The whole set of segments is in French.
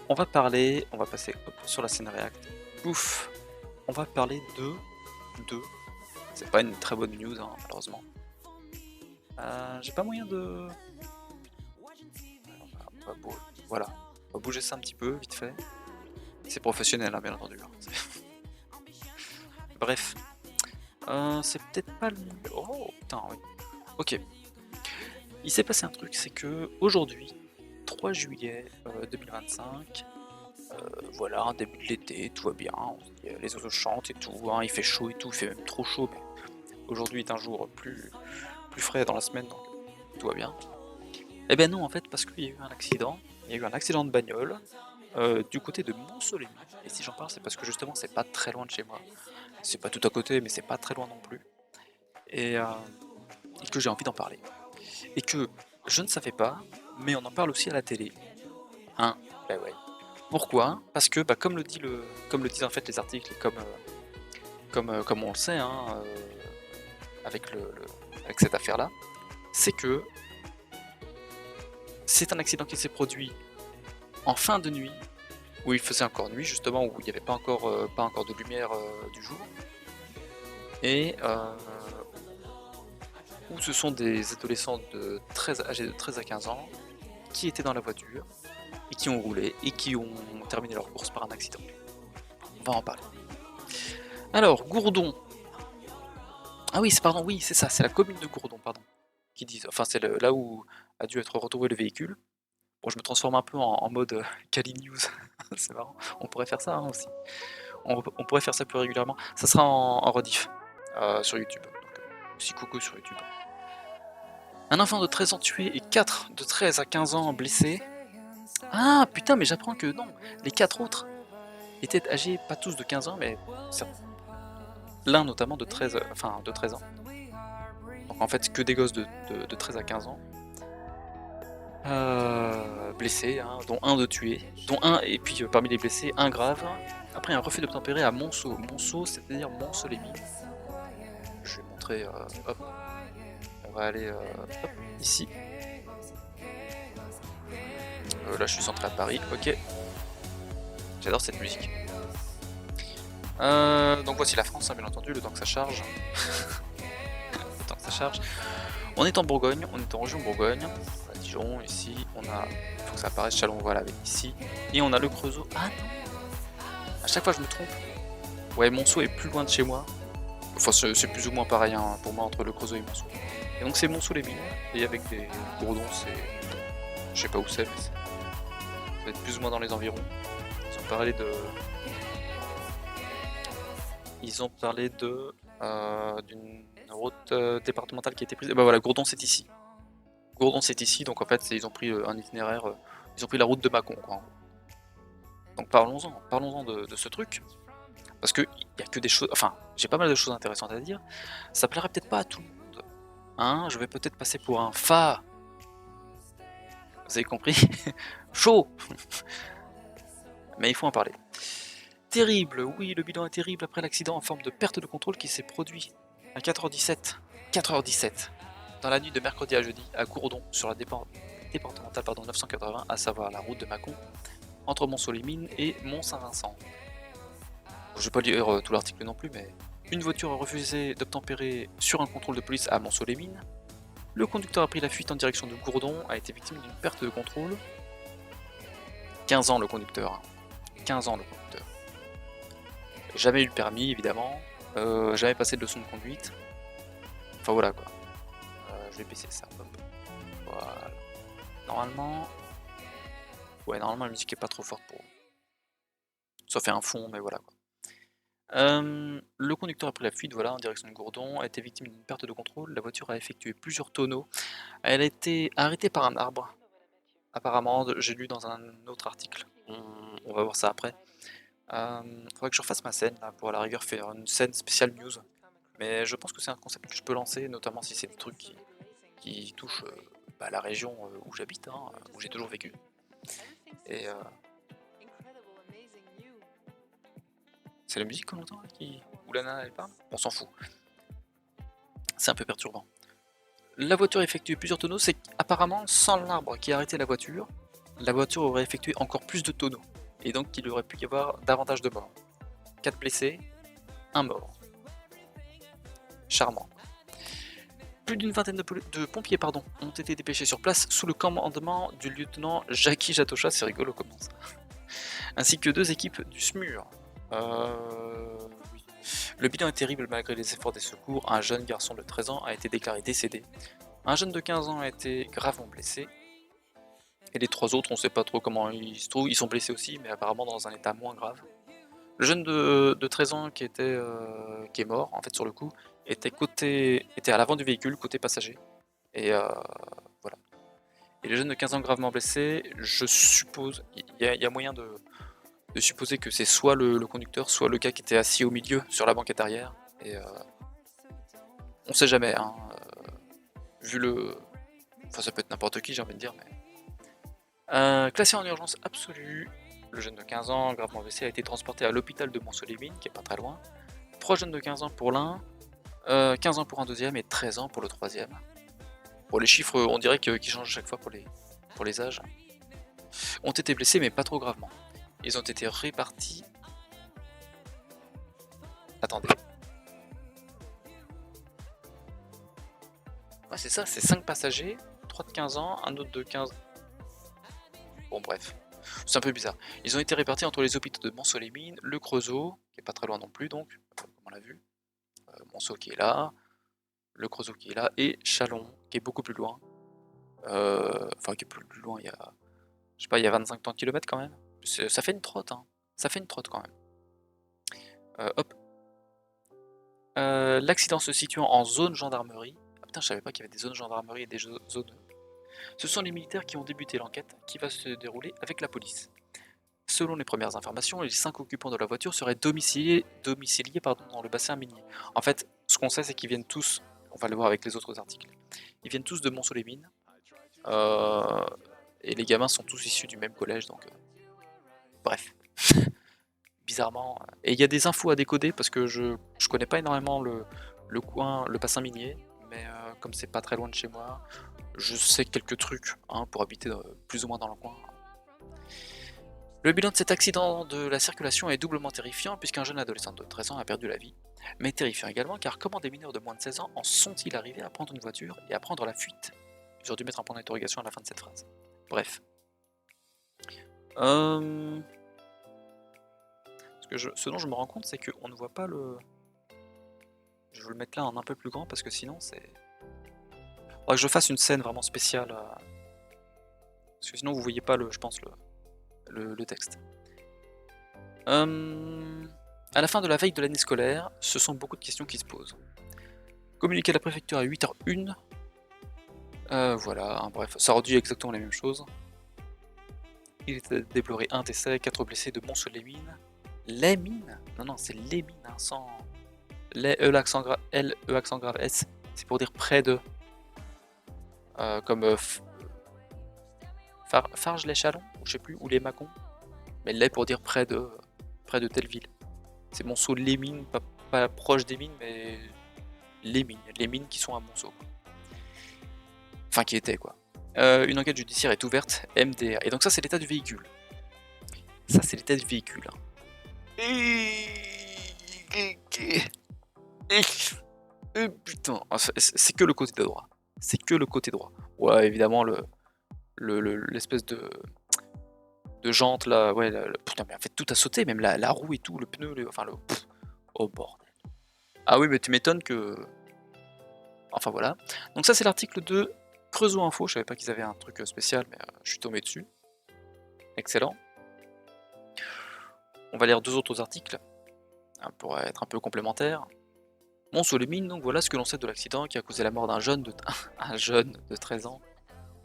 on va passer hop, sur la scène React. Pouf, on va parler de. C'est pas une très bonne news, hein, malheureusement. J'ai pas moyen de. Voilà, on va bouger ça un petit peu, vite fait. C'est professionnel, hein, bien entendu. Hein. Bref, c'est peut-être pas le. Oh putain, oui. Ok. Il s'est passé un truc, c'est que aujourd'hui, 3 juillet 2025, voilà, début de l'été, tout va bien, les oiseaux chantent et tout, hein, il fait chaud et tout, il fait même trop chaud, mais aujourd'hui est un jour plus frais dans la semaine, donc tout va bien. Et ben non, en fait, parce qu'il y a eu un accident, de bagnole du côté de Mont-Soleil. Et si j'en parle, c'est parce que justement, c'est pas très loin de chez moi. C'est pas tout à côté, mais c'est pas très loin non plus. Et que j'ai envie d'en parler. Et que je ne savais pas, mais on en parle aussi à la télé. Hein, bah ouais. Pourquoi? Parce que, bah, comme le disent en fait les articles, et comme on le sait, hein, avec avec cette affaire-là, c'est que c'est un accident qui s'est produit en fin de nuit, où il faisait encore nuit justement, où il n'y avait pas encore de lumière du jour, et où ce sont des adolescents âgés de 13 à 15 ans qui étaient dans la voiture et qui ont roulé et qui ont terminé leur course par un accident. On va en parler. Alors, Gourdon. Ah oui, pardon, oui, c'est ça, c'est la commune de Gourdon, pardon. Qui disent, enfin, c'est là où a dû être retrouvé le véhicule. Bon, je me transforme un peu en mode Kali News, c'est marrant. On pourrait faire ça hein, aussi. On pourrait faire ça plus régulièrement. Ça sera en rediff sur YouTube. Donc, aussi coucou sur YouTube. Un enfant de 13 ans tué et 4 de 13 à 15 ans blessés. Ah putain, mais j'apprends que non, les 4 autres étaient âgés, pas tous de 15 ans, mais l'un notamment de 13 ans. Donc en fait, que des gosses de 13 à 15 ans. Blessés, hein, dont un de tué, dont un, et puis parmi les blessés, un grave. Après un refus d'obtempérer à Monceau. Monceau, c'est-à-dire Mont-Soleil. Je vais montrer, hop, on va aller hop, ici. Là je suis centré à Paris, ok. J'adore cette musique. Donc voici la France, hein, bien entendu, le temps que ça charge. Le temps que ça charge. On est en Bourgogne, on est en région Bourgogne. On a Dijon, ici, on a. Il faut que ça apparaisse Chalon, voilà, avec ici. Et on a le Creusot. Ah non! À chaque fois je me trompe. Ouais, Monceau est plus loin de chez moi. Enfin, c'est plus ou moins pareil hein, pour moi entre le Creusot et Monceau. Et donc c'est Monceau-les-Mines, et avec des gourdons, c'est. Je sais pas où c'est, mais c'est. Ça va être plus ou moins dans les environs. Ils ont parlé de. D'une route départementale qui a été prise. Et bah voilà, Gourdon c'est ici. Gourdon c'est ici, donc en fait ils ont pris un itinéraire, ils ont pris la route de Mâcon quoi. Donc parlons-en de ce truc. Parce que il y a que des choses. Enfin, j'ai pas mal de choses intéressantes à dire. Ça plairait peut-être pas à tout le monde. Hein, je vais peut-être passer pour un fa. Vous avez compris? Chaud. Mais il faut en parler. Terrible, oui, le bilan est terrible après l'accident en forme de perte de contrôle qui s'est produit à 4h17. 4h17. Dans la nuit de mercredi à jeudi, à Gourdon, sur la départementale 980, à savoir la route de Mâcon, entre Mont-Soleil-Mines et Mont-Saint-Vincent. Je vais pas lire tout l'article non plus, mais une voiture a refusé d'obtempérer sur un contrôle de police à Mont-Soleil-Mines. Le conducteur a pris la fuite en direction de Gourdon, a été victime d'une perte de contrôle. 15 ans le conducteur. 15 ans le conducteur. Jamais eu le permis évidemment, jamais passé de leçon de conduite. Enfin voilà quoi. Je vais baisser ça. Hop. Voilà. Normalement. Ouais, normalement la musique est pas trop forte pour. Ça fait un fond, mais voilà quoi. Le conducteur a pris la fuite, voilà, en direction de Gourdon, a été victime d'une perte de contrôle. La voiture a effectué plusieurs tonneaux. Elle a été arrêtée par un arbre. Apparemment, j'ai lu dans un autre article. On va voir ça après. Faudrait que je refasse ma scène là, pour à la rigueur faire une scène spéciale news. Mais je pense que c'est un concept que je peux lancer, notamment si c'est des trucs qui touchent la région où j'habite, hein, où j'ai toujours vécu. Et c'est la musique qu'on entend là, où la nana elle parle? On s'en fout. C'est un peu perturbant. La voiture a effectué plusieurs tonneaux, c'est apparemment sans l'arbre qui a arrêté la voiture aurait effectué encore plus de tonneaux. et donc il aurait pu y avoir davantage de morts. 4 blessés, 1 mort. Charmant. Plus d'une vingtaine de pompiers ont été dépêchés sur place sous le commandement du lieutenant Jackie Jatosha, c'est rigolo comment ça, ainsi que 2 équipes du SMUR. Oui. Le bilan est terrible malgré les efforts des secours. Un jeune garçon de 13 ans a été déclaré décédé. Un jeune de 15 ans a été gravement blessé. Et les 3 autres, on ne sait pas trop comment ils se trouvent. Ils sont blessés aussi, mais apparemment dans un état moins grave. Le jeune de 13 ans qui est mort, en fait, sur le coup, était à l'avant du véhicule, côté passager. Et voilà. Et le jeune de 15 ans gravement blessé, je suppose, il y a moyen de supposer que c'est soit le conducteur, soit le gars qui était assis au milieu, sur la banquette arrière. Et on sait jamais, hein, vu le... Enfin, ça peut être n'importe qui, j'ai envie de dire, mais... classé en urgence absolue, le jeune de 15 ans, gravement blessé, a été transporté à l'hôpital de Mont-Solémine, qui est pas très loin. 3 jeunes de 15 ans pour l'un, 15 ans pour un deuxième et 13 ans pour le troisième. Bon, les chiffres, on dirait qu'ils changent à chaque fois pour les âges. Ont été blessés, mais pas trop gravement. Ils ont été répartis... Attendez. Ouais, c'est ça, c'est 5 passagers, 3 de 15 ans, un autre de 15... Bon, bref. C'est un peu bizarre. Ils ont été répartis entre les hôpitaux de Mont-Solémine, le Creusot, qui est pas très loin non plus, donc, comme on l'a vu. Monceau qui est là, le Creusot qui est là, et Chalon, qui est beaucoup plus loin. Enfin, qui est plus loin, il y a... Je sais pas, il y a 25-30 km quand même. Ça fait une trotte, hein. Ça fait une trotte quand même. Hop. L'accident se situant en zone gendarmerie. Ah putain, je savais pas qu'il y avait des zones gendarmerie et des zones... Ce sont les militaires qui ont débuté l'enquête, qui va se dérouler avec la police. Selon les premières informations, les 5 occupants de la voiture seraient domiciliés dans le bassin minier. En fait, ce qu'on sait, c'est qu'ils viennent tous, on va le voir avec les autres articles, ils viennent tous de Mont-Solémine, et les gamins sont tous issus du même collège, donc bref, bizarrement. Et il y a des infos à décoder, parce que je connais pas énormément le coin, le bassin minier, mais comme c'est pas très loin de chez moi, je sais quelques trucs hein, pour habiter plus ou moins dans le coin. Le bilan de cet accident de la circulation est doublement terrifiant puisqu'un jeune adolescent de 13 ans a perdu la vie, mais terrifiant également car comment des mineurs de moins de 16 ans en sont-ils arrivés à prendre une voiture et à prendre la fuite? J'aurais dû mettre un point d'interrogation à la fin de cette phrase. Bref. Ce dont je me rends compte, c'est qu'on ne voit pas le... Je vais le mettre là en un peu plus grand parce que sinon c'est... Faudrait que je fasse une scène vraiment spéciale. Parce que sinon vous voyez pas je pense le texte. À la fin de la veille de l'année scolaire, ce sont beaucoup de questions qui se posent. Communiquer à la préfecture à 8h01. Voilà, hein, bref, ça redit exactement les mêmes choses. Il était déploré un décès, 4 blessés de Mont-Solémine. Les mines? Non, c'est les mines, hein, sans... Les accent grave S, c'est pour dire près de. Comme Farges-les-Chalons, ou je sais plus, ou les Mâcons. Mais les pour dire près de telle ville. C'est Monceau les mines, pas proche des mines, mais les mines qui sont à Monceau. Enfin, qui étaient quoi. Une enquête judiciaire est ouverte, MDR. Et donc ça, c'est l'état du véhicule. Ça, c'est l'état du véhicule. Putain, c'est que le côté droit. C'est que le côté droit. Ouais, évidemment, l'espèce de jante là, ouais, putain, mais en fait tout a sauté, même la roue et tout, le pneu, enfin le... oh bordel. Ah oui, mais tu m'étonnes que... Enfin voilà. Donc ça c'est l'article de Creusot Info, je savais pas qu'ils avaient un truc spécial, mais je suis tombé dessus. Excellent. On va lire 2 autres articles, hein, pour être un peu complémentaires. Mont-Solémine, donc voilà ce que l'on sait de l'accident qui a causé la mort d'un jeune de... un jeune de 13 ans.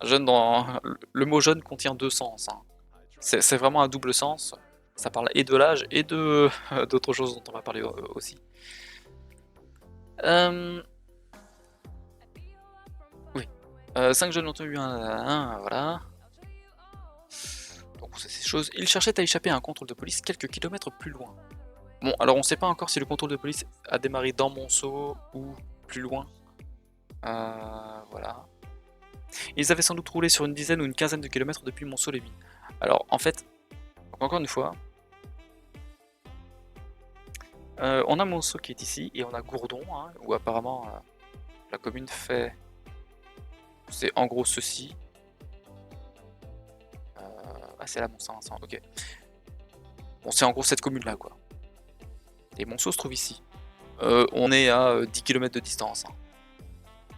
Un jeune dans... Le mot jeune contient 2 sens, hein. C'est vraiment un double sens. Ça parle et de l'âge et de d'autres choses dont on va parler aussi. Oui. 5 jeunes ont eu un voilà. Donc c'est ces choses. Ils cherchaient à échapper à un contrôle de police quelques kilomètres plus loin. Bon, alors on sait pas encore si le contrôle de police a démarré dans Monceau ou plus loin. Voilà. Ils avaient sans doute roulé sur une dizaine ou une quinzaine de kilomètres depuis Mont-Solémine. Alors en fait, Encore une fois, on a Monceau qui est ici et on a Gourdon, hein, où apparemment la commune fait. C'est en gros ceci. Ah, c'est là Mont-Saint-Vincent, ok. Bon, c'est en gros cette commune là, quoi. Et Monceau se trouve ici. On est à 10 km de distance. Hein.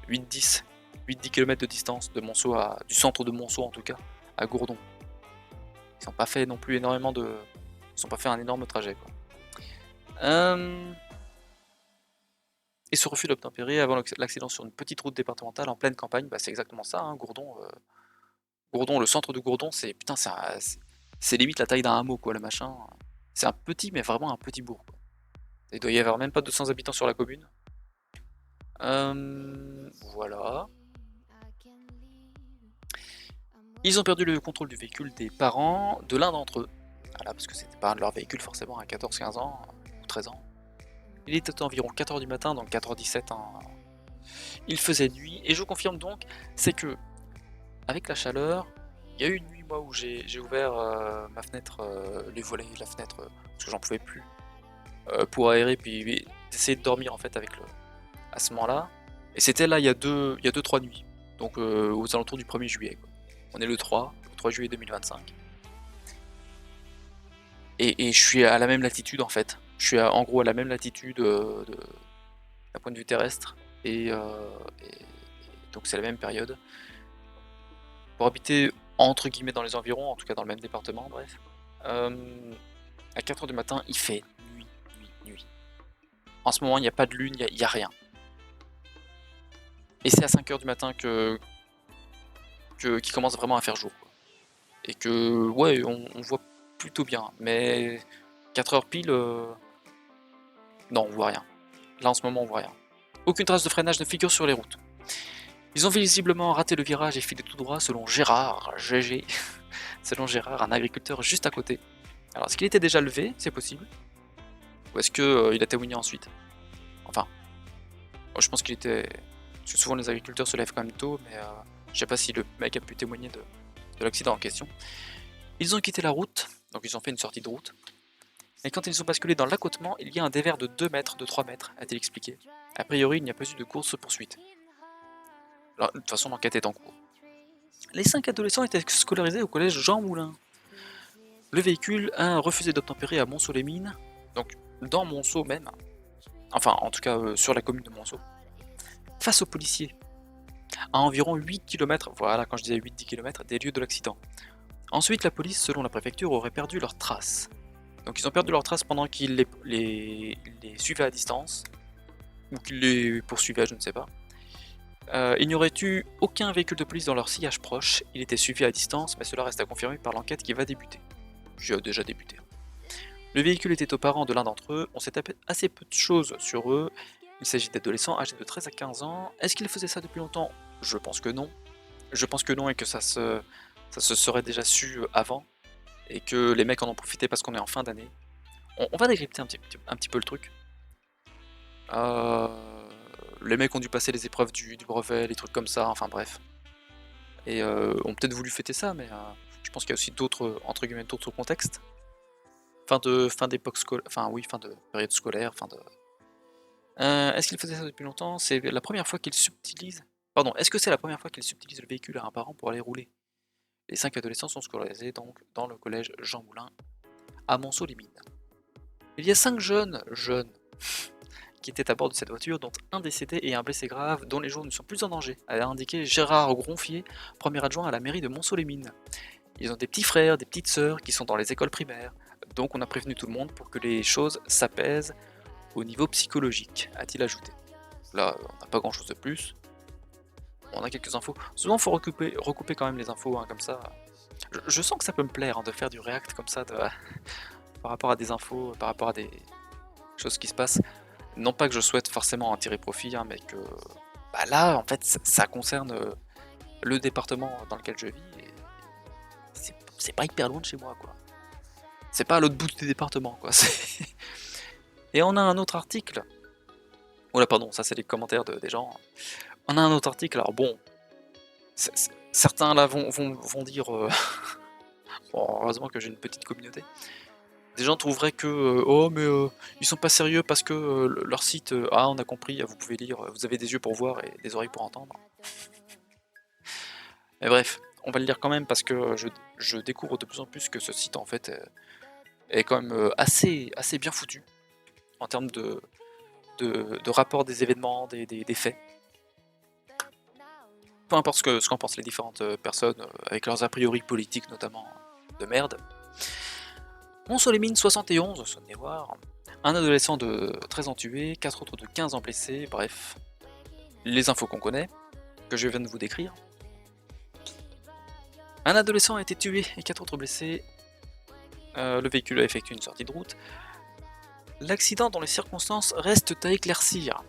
8-10 km de distance de Monceau du centre de Monceau en tout cas, à Gourdon. Ils n'ont pas fait non plus énormément de. Ils n'ont pas fait un énorme trajet, quoi. Et ce refus d'obtempérer avant l'accident sur une petite route départementale en pleine campagne, bah c'est exactement ça, hein, Gourdon. Gourdon, le centre de Gourdon, c'est putain, c'est limite la taille d'un hameau, quoi, le machin. C'est un petit, mais vraiment un petit bourg, quoi. Il doit y avoir même pas 200 habitants sur la commune. Voilà. Ils ont perdu le contrôle du véhicule des parents de l'un d'entre eux. Voilà, parce que c'était pas un de leurs véhicules forcément à 14-15 ans ou 13 ans. Il était environ 4h du matin, donc 4h17. Hein. Il faisait nuit, et je confirme donc, c'est que, avec la chaleur, il y a eu une nuit moi où j'ai ouvert ma fenêtre, les volets, la fenêtre, parce que j'en pouvais plus, pour aérer, puis essayer de dormir en fait à ce moment-là. Et c'était là il y a 2-3 nuits, donc aux alentours du 1er juillet. Quoi. On est le 3 juillet 2025. Et je suis à la même latitude en fait. Je suis en gros à la même latitude d'un point de vue terrestre. Et donc c'est la même période. Pour habiter entre guillemets dans les environs, en tout cas dans le même département, bref. À 4h du matin, il fait nuit. En ce moment, il n'y a pas de lune, il n'y a rien. Et c'est à 5h du matin qu'il commence vraiment à faire jour. Quoi. Et que, ouais, on voit plutôt bien. Mais 4h pile, non, on voit rien. Là, en ce moment, on voit rien. Aucune trace de freinage ne figure sur les routes. Ils ont visiblement raté le virage et filé tout droit selon Gérard, GG, selon Gérard, un agriculteur juste à côté. Alors, est-ce qu'il était déjà levé, c'est possible? Ou est-ce qu'il a témoigné ensuite? Enfin, moi, je pense qu'il était... Parce que souvent les agriculteurs se lèvent quand même tôt, mais je sais pas si le mec a pu témoigner de l'accident en question. Ils ont quitté la route, donc ils ont fait une sortie de route. Et quand ils ont basculé dans l'accotement, il y a un dévers de 2 mètres, de 3 mètres, a-t-il expliqué. A priori, il n'y a pas eu de course-poursuite. De toute façon, l'enquête est en cours. Les 5 adolescents étaient scolarisés au collège Jean Moulin. Le véhicule a refusé d'obtempérer à Monceau-les-Mines, donc dans Monceau même, enfin en tout cas sur la commune de Monceau, face aux policiers, à environ 8 km, voilà quand je disais 8-10 km, des lieux de l'accident. Ensuite, la police, selon la préfecture, aurait perdu leurs traces. Donc ils ont perdu leurs traces pendant qu'ils les suivaient à distance, ou qu'ils les poursuivaient, je ne sais pas. Il n'y aurait eu aucun véhicule de police dans leur sillage proche, il était suivi à distance, mais cela reste à confirmer par l'enquête qui va débuter. J'ai déjà débuté. Le véhicule était aux parents de l'un d'entre eux, on sait assez peu de choses sur eux, il s'agit d'adolescents âgés de 13 à 15 ans. Est-ce qu'ils faisaient ça depuis longtemps? Je pense que non. Je pense que non et que ça se serait déjà su avant, et que les mecs en ont profité parce qu'on est en fin d'année. On va décrypter un petit peu le truc. Les mecs ont dû passer les épreuves du brevet, les trucs comme ça, enfin bref. Et ont peut-être voulu fêter ça, mais je pense qu'il y a aussi d'autres, entre guillemets, d'autres contextes. Fin d'époque scolaire, enfin oui, fin de période scolaire, est-ce qu'il faisait ça depuis longtemps? C'est la première fois qu'il subtilise... Pardon, est-ce que c'est la première fois qu'il subtilise le véhicule à un parent pour aller rouler? Les 5 adolescents sont scolarisés donc dans le collège Jean Moulin, à Monceau-les-Mines. Il y a 5 jeunes qui étaient à bord de cette voiture, dont un décédé et un blessé grave, dont les jours ne sont plus en danger, a indiqué Gérard Gronfier, premier adjoint à la mairie de Monceau-les-Mines. Ils ont des petits frères, des petites sœurs qui sont dans les écoles primaires, donc on a prévenu tout le monde pour que les choses s'apaisent au niveau psychologique, a-t-il ajouté. Là, on n'a pas grand-chose de plus. On a quelques infos. Souvent, il faut recouper quand même les infos, hein, comme ça. Je sens que ça peut me plaire, hein, de faire du react comme ça, par rapport à des infos, par rapport à des choses qui se passent. Non pas que je souhaite forcément en tirer profit, hein, mais que bah là, en fait, ça concerne le département dans lequel je vis. Et c'est pas hyper loin de chez moi, quoi. C'est pas à l'autre bout du département, quoi. Et on a un autre article. Oula, pardon, ça c'est les commentaires des gens. On a un autre article, alors bon, certains là vont dire Bon, heureusement que j'ai une petite communauté. Des gens trouveraient que oh mais ils sont pas sérieux parce que leur site ah on a compris, vous pouvez lire, vous avez des yeux pour voir et des oreilles pour entendre. Mais bref, on va le lire quand même parce que je découvre de plus en plus que ce site en fait est quand même assez bien foutu en termes de rapport des événements, des faits. Peu importe ce qu'en pensent les différentes personnes avec leurs a priori politiques notamment de merde. Monsolémine 71, Saône-et-Loire, un adolescent de 13 ans tué, 4 autres de 15 ans blessés, bref, les infos qu'on connaît, que je viens de vous décrire. Un adolescent a été tué et 4 autres blessés, le véhicule a effectué une sortie de route. L'accident dont les circonstances restent à éclaircir.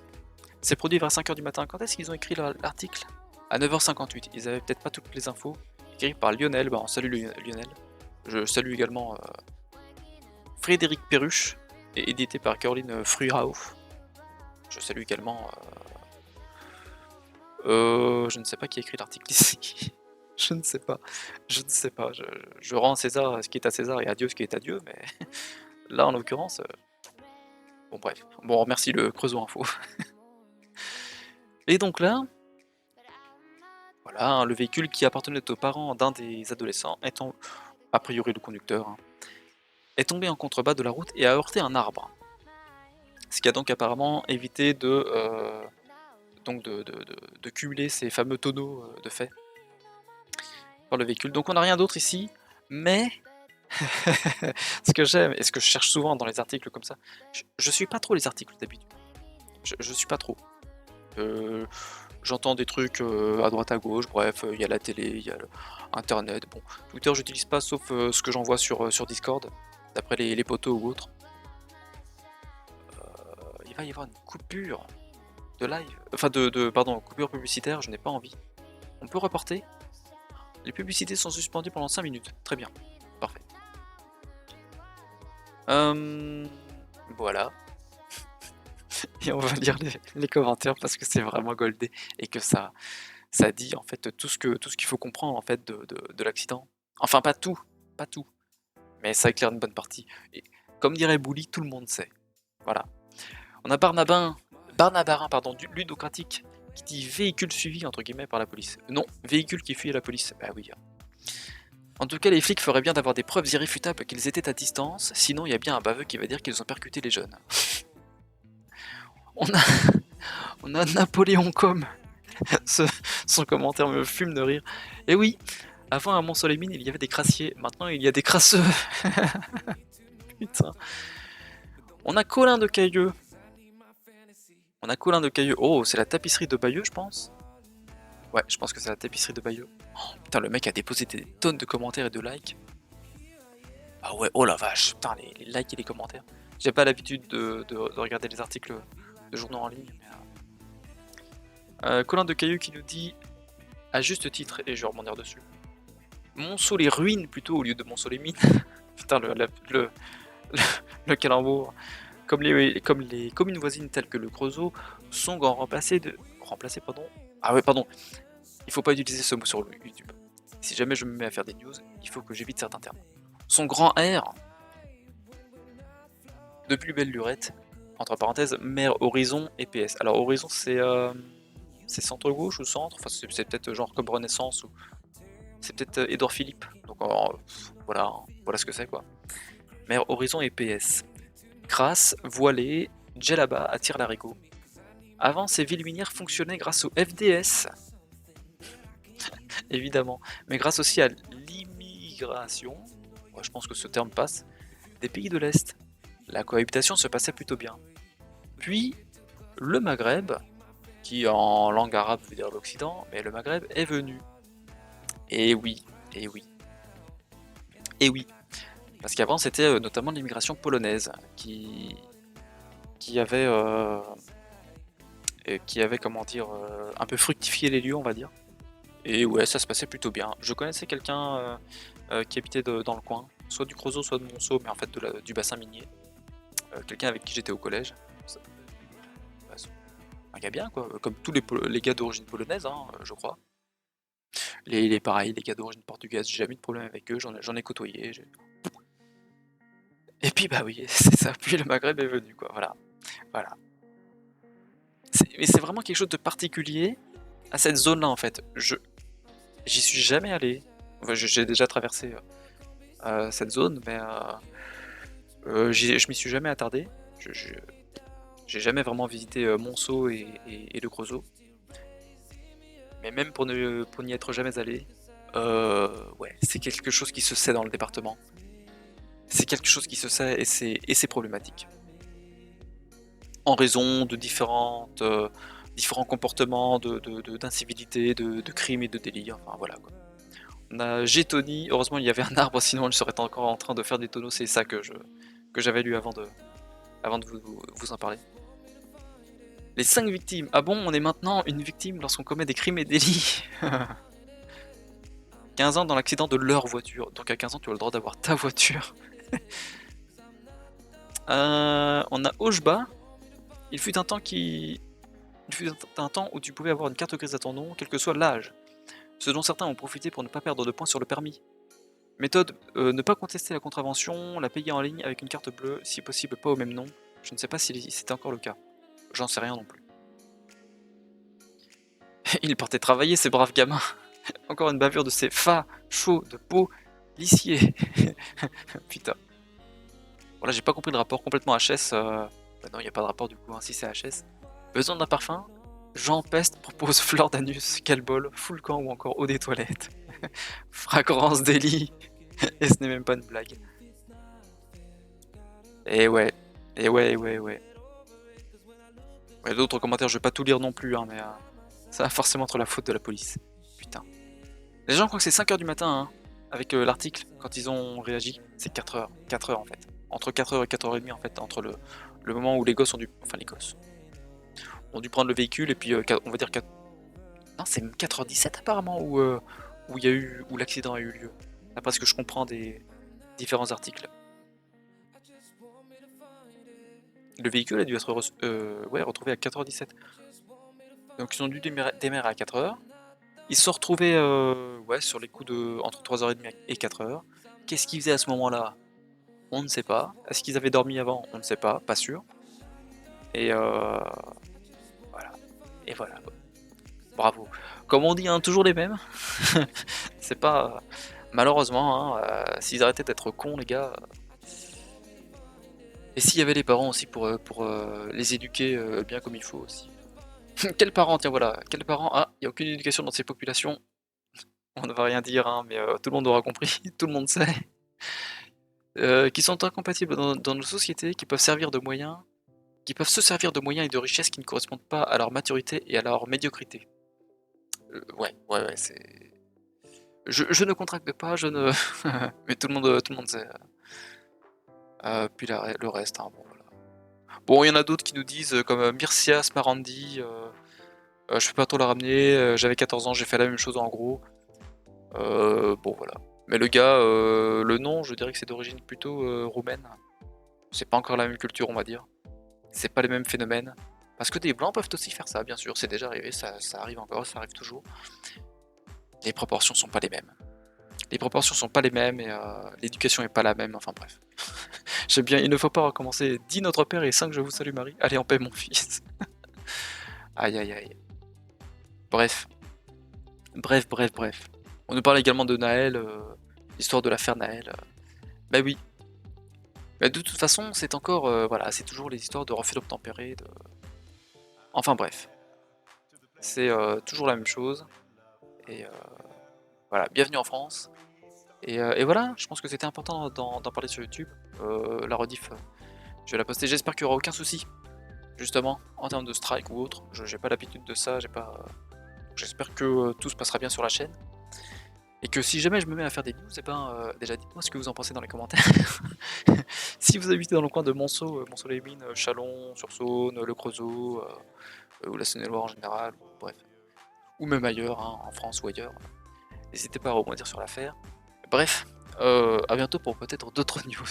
C'est produit vers 5h du matin, quand est-ce qu'ils ont écrit l'article? À 9h58, ils avaient peut-être pas toutes les infos, écrit par Lionel, bah on salue Lionel. Je salue également Frédéric Perruche, et édité par Caroline Fruhau. Je salue également... je ne sais pas qui a écrit l'article ici. Je ne sais pas. Je rends à César ce qui est à César et à Dieu ce qui est à Dieu, mais là en l'occurrence... Bon bref, bon on remercie le Creusot Info. Et donc là... Voilà, hein, le véhicule qui appartenait aux parents d'un des adolescents, étant a priori le conducteur, hein, est tombé en contrebas de la route et a heurté un arbre. Ce qui a donc apparemment évité de cumuler ces fameux tonneaux de faits par le véhicule. Donc on n'a rien d'autre ici, mais ce que j'aime et ce que je cherche souvent dans les articles comme ça, je suis pas trop les articles d'habitude. Je suis pas trop. J'entends des trucs à droite à gauche, bref, il y a la télé, il y a internet. Bon, Twitter j'utilise pas sauf ce que j'envoie sur Discord, d'après les potos ou autres. Il va y avoir une coupure de live, enfin pardon, coupure publicitaire, je n'ai pas envie. On peut reporter. Les publicités sont suspendues pendant 5 minutes, très bien, parfait. Voilà. Et on va lire les commentaires parce que c'est vraiment goldé et que ça dit en fait tout ce qu'il faut comprendre en fait de l'accident. Enfin pas tout, mais ça éclaire une bonne partie. Et comme dirait Bouli, tout le monde sait. Voilà. On a Barnabarin, pardon, du ludocratique, qui dit véhicule suivi entre guillemets par la police. Non, véhicule qui fuit la police. Bah oui. En tout cas, les flics feraient bien d'avoir des preuves irréfutables qu'ils étaient à distance, sinon il y a bien un baveux qui va dire qu'ils ont percuté les jeunes. On a Napoléon Com. Son commentaire me fume de rire. Et oui, avant à Mont-Soleil-Mine, il y avait des crassiers, maintenant il y a des crasseux. Putain. On a Colin de Cailleux. Oh, c'est la tapisserie de Bayeux, je pense. Ouais, je pense que c'est la tapisserie de Bayeux. Oh, putain, le mec a déposé des tonnes de commentaires et de likes. Ah ouais, oh la vache, putain, les likes et les commentaires. J'ai pas l'habitude de regarder les articles de journaux en ligne. Mais Colin de Cailleux qui nous dit, à juste titre, et je vais rebondir dessus, Monceau les ruines plutôt au lieu de Monceau les mines. Putain, le calembour. Comme les communes voisines telles que le Creusot sont remplacées. Ah ouais, pardon. Il faut pas utiliser ce mot sur YouTube. Si jamais je me mets à faire des news, il faut que j'évite certains termes. Son grand R, de plus belle lurette, entre parenthèses, mer Horizon et PS. Alors Horizon c'est centre-gauche ou centre, enfin c'est peut-être genre comme Renaissance ou... C'est peut-être Édouard Philippe, donc voilà ce que c'est quoi. Mer Horizon et PS. Grasse, voilée, Djellaba attire l'arigot. Avant, ces villes minières fonctionnaient grâce au FDS, évidemment, mais grâce aussi à l'immigration, je pense que ce terme passe, des pays de l'Est. La cohabitation se passait plutôt bien. Puis, le Maghreb, qui en langue arabe veut dire l'Occident, mais le Maghreb est venu. Et oui. Parce qu'avant, c'était notamment l'immigration polonaise qui avait, comment dire, un peu fructifié les lieux, on va dire. Et ouais, ça se passait plutôt bien. Je connaissais quelqu'un qui habitait dans le coin, soit du Creusot, soit de Monceau, mais en fait du bassin minier. Quelqu'un avec qui j'étais au collège. Un gars bien, quoi, comme tous les gars d'origine polonaise, hein, je crois. Pareil, les gars d'origine portugaise, j'ai jamais eu de problème avec eux, j'en ai côtoyé. Et puis bah oui, c'est ça, puis le Maghreb est venu, quoi, voilà. Voilà. Mais c'est vraiment quelque chose de particulier à cette zone-là, en fait. J'y suis jamais allé. Enfin, j'ai déjà traversé cette zone, mais je m'y suis jamais attardé. J'ai jamais vraiment visité Monceau et le Creusot. Mais même pour n'y être jamais allé, ouais, c'est quelque chose qui se sait dans le département. C'est quelque chose qui se sait et c'est problématique. En raison de différents comportements d'incivilité, de crimes et de délits, enfin voilà quoi. On a Gétoni, heureusement il y avait un arbre, sinon je serais encore en train de faire des tonneaux, c'est ça que j'avais lu avant de vous en parler. Les 5 victimes. Ah bon, on est maintenant une victime lorsqu'on commet des crimes et délits. 15 ans dans l'accident de leur voiture. Donc à 15 ans, tu as le droit d'avoir ta voiture. On a Ojba. Il fut un temps où tu pouvais avoir une carte grise à ton nom, quel que soit l'âge. Ce dont certains ont profité pour ne pas perdre de points sur le permis. Méthode, ne pas contester la contravention, la payer en ligne avec une carte bleue, si possible pas au même nom. Je ne sais pas si c'était encore le cas. J'en sais rien non plus. Il partait travailler, ces braves gamins. Encore une bavure de ces chauds de peau policiers. Putain. Voilà, j'ai pas compris le rapport complètement HS. Bah non, il n'y a pas de rapport du coup, hein, si c'est HS. Besoin d'un parfum? Jean Peste propose fleur d'anus, quel bol, full camp ou encore eau des toilettes. Fragrance délit. Et ce n'est même pas une blague. Et ouais, et ouais, ouais, ouais. Il y a d'autres commentaires, je vais pas tout lire non plus, hein, mais ça va forcément être la faute de la police. Putain. Les gens croient que c'est 5h du matin, hein, avec l'article, quand ils ont réagi. C'est 4h. 4h en fait. Entre 4h et 4h30 en fait, entre le moment où les gosses ont dû. Enfin, les gosses ont dû prendre le véhicule et puis on va dire 4. Non, c'est 4h17 apparemment où l'accident a eu lieu. D'après ce que je comprends des différents articles. Le véhicule a dû être retrouvé à 4h17. Donc ils ont dû démarrer à 4h. Ils se sont retrouvés sur les coups de entre 3h30 et 4h. Qu'est-ce qu'ils faisaient à ce moment-là? On ne sait pas. Est-ce qu'ils avaient dormi avant? On ne sait pas sûr. Et voilà. Et voilà. Bravo. Comme on dit, hein, toujours les mêmes. C'est pas... Malheureusement, hein, s'ils arrêtaient d'être cons, les gars... Et s'il y avait les parents aussi pour les éduquer bien comme il faut aussi. Quels parents, tiens voilà, quels parents... Ah, il n'y a aucune éducation dans ces populations. On ne va rien dire, hein, mais tout le monde aura compris, tout le monde sait. Qui sont incompatibles dans nos sociétés, qui peuvent servir de moyens, qui peuvent se servir de moyens et de richesses qui ne correspondent pas à leur maturité et à leur médiocrité. Ouais, c'est... Je ne contracte pas, je ne... mais tout le monde sait. Puis le reste, hein, bon voilà. Bon, il y en a d'autres qui nous disent, comme Mircia Smarandi, je peux pas trop la ramener, j'avais 14 ans, j'ai fait la même chose en gros. Bon voilà. Mais le gars, le nom, je dirais que c'est d'origine plutôt roumaine. C'est pas encore la même culture, on va dire. C'est pas les mêmes phénomènes. Parce que des blancs peuvent aussi faire ça, bien sûr, c'est déjà arrivé, ça arrive encore, ça arrive toujours. Les proportions sont pas les mêmes. Les proportions sont pas les mêmes et l'éducation est pas la même, enfin bref. J'aime bien, il ne faut pas recommencer. Dis notre Père et 5 je vous salue Marie. Allez en paix mon fils. Aïe aïe aïe. Bref. Bref. On nous parle également de Naël, l'histoire de l'affaire Naël. Bah oui. Mais de toute façon, c'est encore, voilà, c'est toujours les histoires de refus d'obtempérer, de... Enfin bref. C'est toujours la même chose. Et voilà, bienvenue en France. Et voilà, je pense que c'était important d'en parler sur YouTube. La rediff, je vais la poster. J'espère qu'il n'y aura aucun souci, justement, en termes de strike ou autre. J'ai pas l'habitude de ça, j'espère que tout se passera bien sur la chaîne. Et que si jamais je me mets à faire des news, déjà dites-moi ce que vous en pensez dans les commentaires. Si vous habitez dans le coin de Monceau, Monceau-les-Mines, Châlons, Sur-Saône, Le Creusot, ou la Saône-et-Loire en général, bref. Ou même ailleurs, hein, en France ou ailleurs. N'hésitez pas à rebondir sur l'affaire. Bref, à bientôt pour peut-être d'autres news.